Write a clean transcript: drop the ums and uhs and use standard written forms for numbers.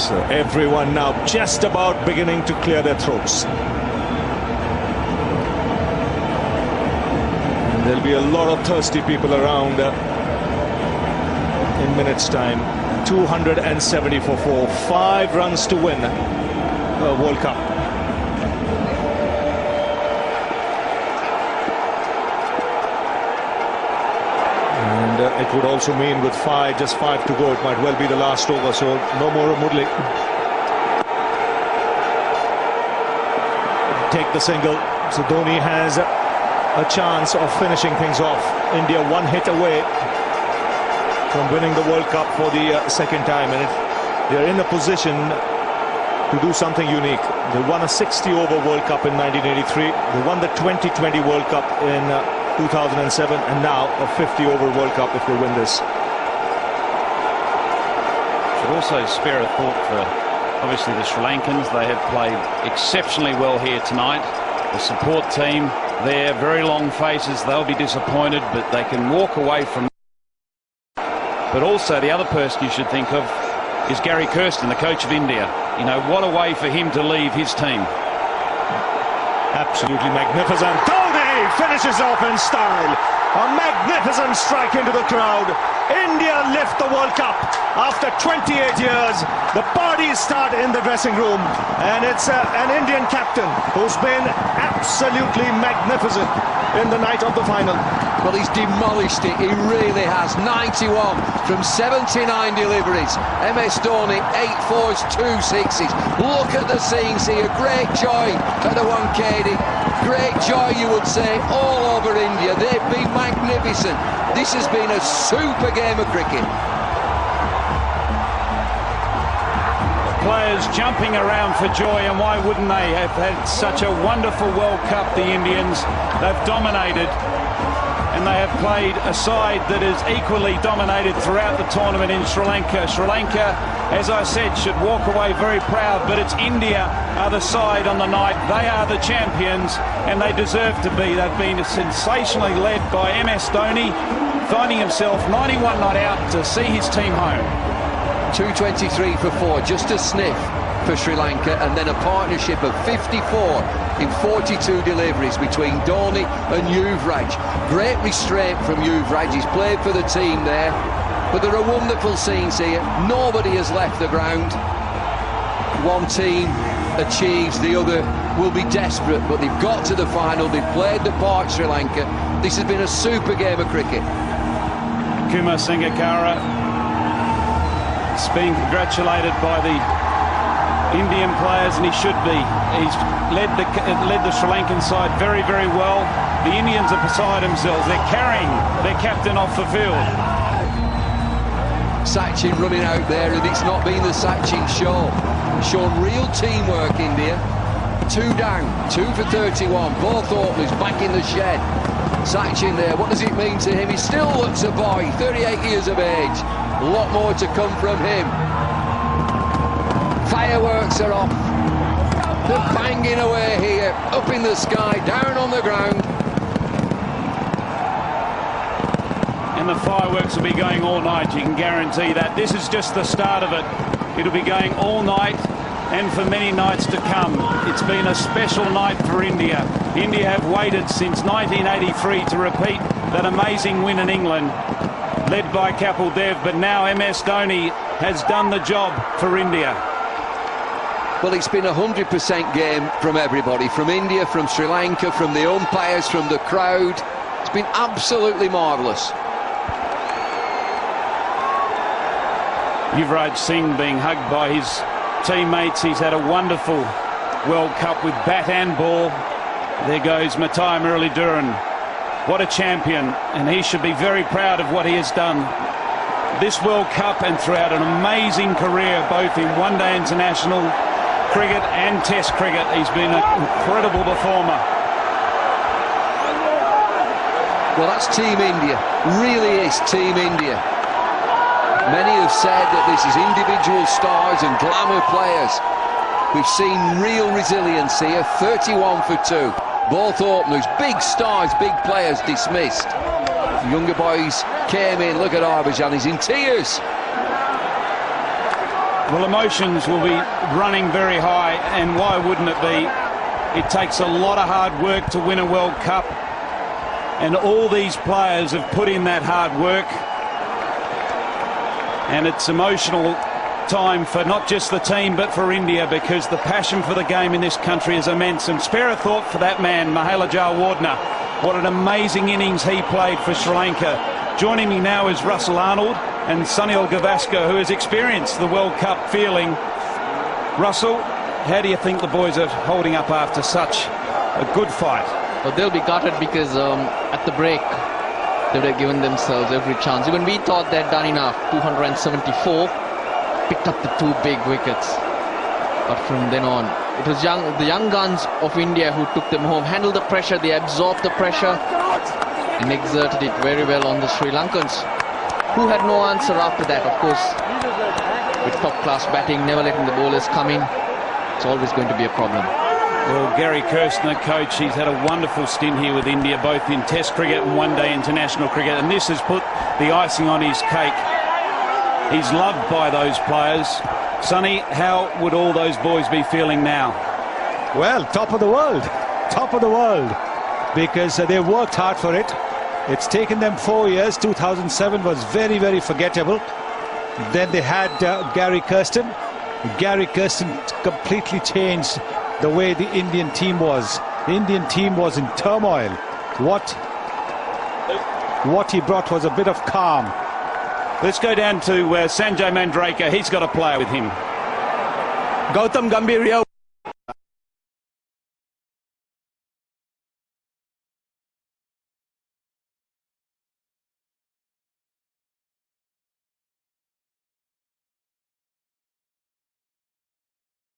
So everyone now just about beginning to clear their throats. And there'll be a lot of thirsty people around in minutes time. 270 for 4, 5 runs to win a World Cup. And it would also mean with just 5 to go, it might well be the last over, so no more Murli. Take the single, so Dhoni has a chance of finishing things off. India 1 hit away from winning the World Cup for the second time, and they're in a position to do something unique. They won a 60-over World Cup in 1983. They won the 2020 World Cup in 2007, and now a 50-over World Cup if they win this. Should also spare a thought for obviously the Sri Lankans. They have played exceptionally well here tonight. The support team there, very long faces. They'll be disappointed, but they can walk away from. But also the other person you should think of is Gary Kirsten, the coach of India. You know, what a way for him to leave his team. Absolutely magnificent. Dhoni finishes off in style. A magnificent strike into the crowd. India lift the World Cup after 28 years. The parties start in the dressing room, and it's an Indian captain who's been absolutely magnificent in the night of the final. Well, he's demolished it, he really has. 91 from 79 deliveries. MS Dhoni, 8 fours, 2 sixes. Look at the scenes here, great joy at the Wankhede. Great joy, you would say, all over India. They've been magnificent. This has been a super game of cricket. Players jumping around for joy, and why wouldn't they? Have had such a wonderful World Cup, the Indians. They've dominated, and they have played a side that is equally dominated throughout the tournament in Sri Lanka. Sri Lanka, as I said, should walk away very proud, but it's India are the side on the night. They are the champions, and they deserve to be. They've been sensationally led by MS Dhoni, finding himself 91 not out to see his team home. 223 for 4, just a sniff for Sri Lanka, and then a partnership of 54 in 42 deliveries between Dhoni and Yuvraj. Great restraint from Yuvraj. He's played for the team there, but there are wonderful scenes here. Nobody has left the ground. One team achieves, the other will be desperate, but they've got to the final. They've played the part, Sri Lanka. This has been a super game of cricket. Kumar Sangakkara is being congratulated by the Indian players, and he should be. He's led the Sri Lankan side very, very well. The Indians are beside themselves. They're carrying their captain off the field. Sachin running out there, and it's not been the Sachin show. Shown real teamwork, India. 2 down, 2 for 31. Both openers back in the shed. Sachin there, what does it mean to him? He still looks a boy, 38 years of age. A lot more to come from him. Fireworks are off. They're banging away here, up in the sky, down on the ground. And the fireworks will be going all night, you can guarantee that. This is just the start of it. It'll be going all night and for many nights to come. It's been a special night for India. India have waited since 1983 to repeat that amazing win in England, led by Kapil Dev, but now MS Dhoni has done the job for India. Well, it's been a 100% game from everybody, from India, from Sri Lanka, from the umpires, from the crowd. It's been absolutely marvellous. Yuvraj Singh being hugged by his teammates. He's had a wonderful World Cup with bat and ball. There goes Matai Muralidharan. What a champion, and he should be very proud of what he has done this World Cup and throughout an amazing career, both in one-day international cricket and Test cricket. He's been an incredible performer. Well, that's Team India, really is Team India. Many have said that this is individual stars and glamour players. We've seen real resilience here, 31 for 2. Both openers, big stars, big players dismissed. The younger boys came in, look at Harbhajan, he's in tears. Well, emotions will be running very high, and why wouldn't it be? It takes a lot of hard work to win a World Cup, and all these players have put in that hard work, and it's emotional time for not just the team but for India, because the passion for the game in this country is immense. And spare a thought for that man, Mahela Jayawardene. What an amazing innings he played for Sri Lanka. Joining me now is Russell Arnold and Sunil Gavaskar, who has experienced the World Cup feeling. Russell, how do you think the boys are holding up after such a good fight? Well, they'll be gutted because at the break they would have given themselves every chance. Even we thought they'd done enough. 274, picked up the 2 big wickets. But from then on, it was the young guns of India who took them home, handled the pressure, they absorbed the pressure and exerted it very well on the Sri Lankans, who had no answer after that. Of course, with top-class batting, never letting the bowlers come in, it's always going to be a problem. Well, Gary Kirsten, coach, he's had a wonderful stint here with India, both in Test cricket and one-day international cricket, and this has put the icing on his cake. He's loved by those players. Sonny, how would all those boys be feeling now? Well, top of the world, because they worked hard for it. It's taken them 4 years. 2007 was very, very forgettable. Then they had Gary Kirsten. Gary Kirsten completely changed the way the Indian team was. The Indian team was in turmoil. What he brought was a bit of calm. Let's go down to Sanjay Mandraker. He's got a player with him. Gautam Gambhir